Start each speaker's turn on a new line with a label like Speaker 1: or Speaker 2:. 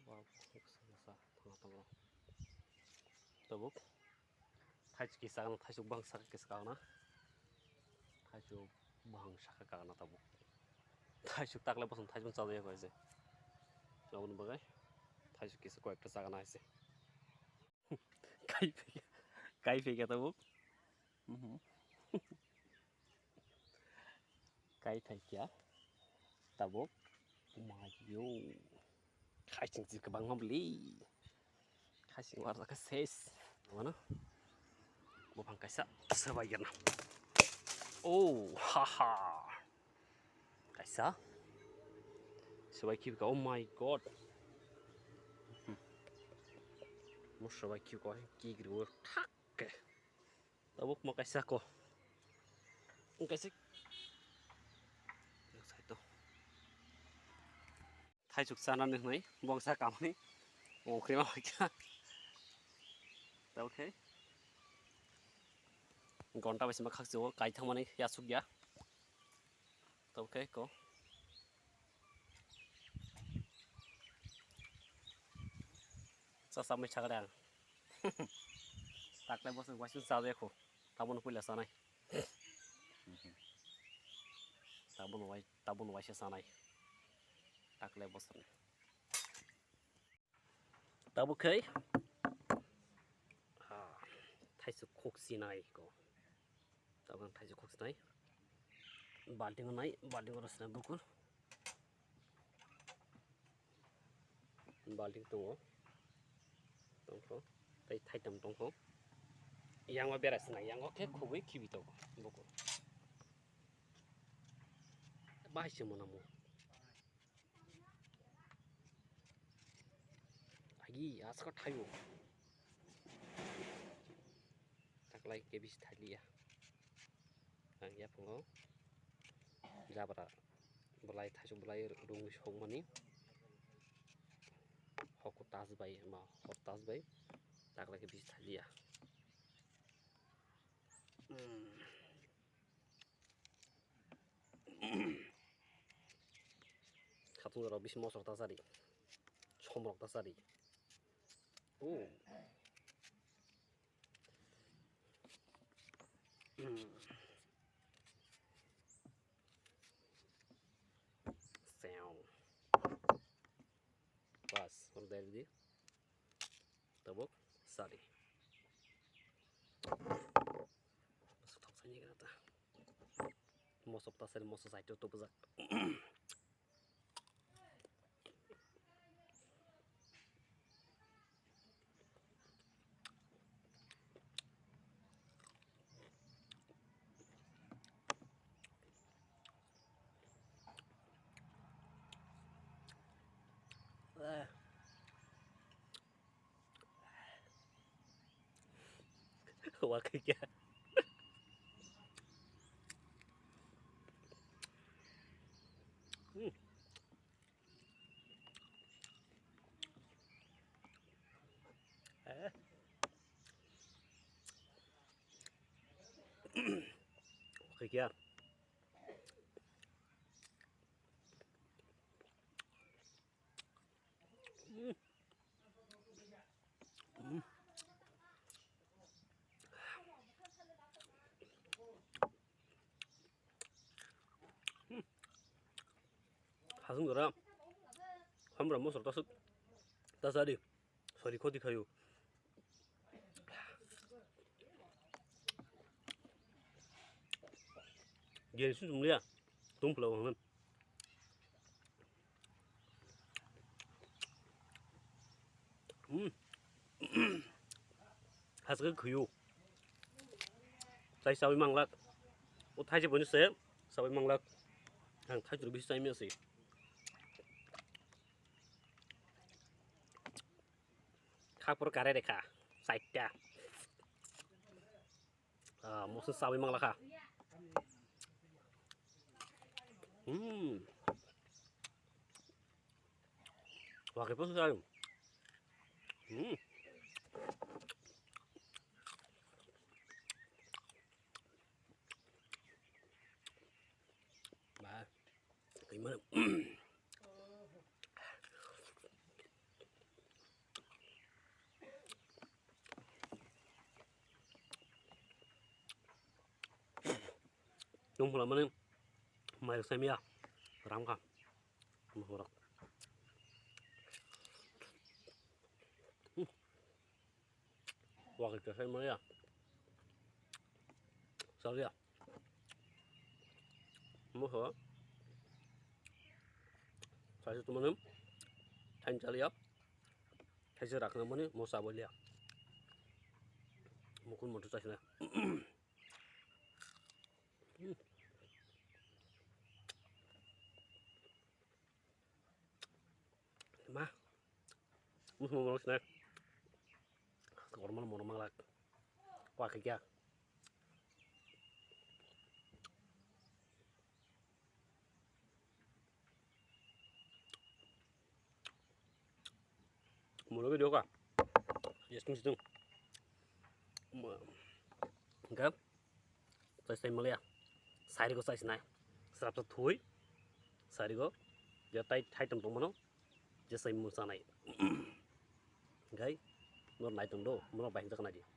Speaker 1: wow, tengah-tengah. Tabuk. Thaisu kisah na thaisu bangsa kisah na. Thaisu bangsa kakak na tabuk. Thaisu takle bosan thaisu cawai aku aja. Lawan bagai. Thaisu kisah kau ekta saga na aja. Kai fake tabuk. Kai fake ya. Tabuk. Mayo. Kai sing sih kebang membeli. Kai sing warna keses. Mana? Bopang kaisa sebagian. Oh, haha. Kaisa. Sebagai kau, oh my god. Mau sebagai kau kigriur tak. Tabuk mau kaisa kau. Kaisa. Itu. Thai sana nih nih, bangsa kamu nih. Mau krim apa ya? Oke. Gonta masih makan sih, kai thang mana ya suk ya. Oke, kok. Sampai cakap tak lepas tu wasit sahaja aku. Tabun pula sana. Tabun wasit sana. Tak lepas tu. Tabu kai. Thaisu kok sinai ko. Tabun thaisu kok sinai. Balting orang senang buku. Balting tu. Tongko. Thai tam tongko. Yang mau beres na, yang oke kuwi kiwi to buku. Bahasa mana mu? Agi, asal thayu. Tak lagi kebis thali ya. Ya pengo. Jabara. Belai thayu belai rungu shong mani. Hok tas bay ma, hok tas bay. Tak lagi kebis thali ya. Satu rabis mau sorta sari, somrok tasari. Oh, sound. Pas, udah jadi. Tabuk, sari. Masuk tak sini kenapa? Mau sorta sari, mau selesai tutup bezak. Wah kayak kayak 하승 거랑 한번 안 먹어 따사리 소리 코디 가요 얘 수중이야 돈 불러오는 하승 그요 tại sao mới mang lắc thay cho bốn xếp sao mới mang lắc hàng thay cho biết sai miếng gì khác por cara deh kah sai tia maksud sao mới mang lắc kah wah cái bớt sao gimana hula mani mai semia ramka muhurak wah kita semia salia muhu saya itu mana tain calia saya rakna mani musa bolia mukun motor saya mah musuh mau snack normal mau malak wah kaya mulu video ka yes tung gap saya malia sari ko saya sinai serap thui sari ko dia tai tem mana dia saya musa nai gai nur nai tung do mau banyak nak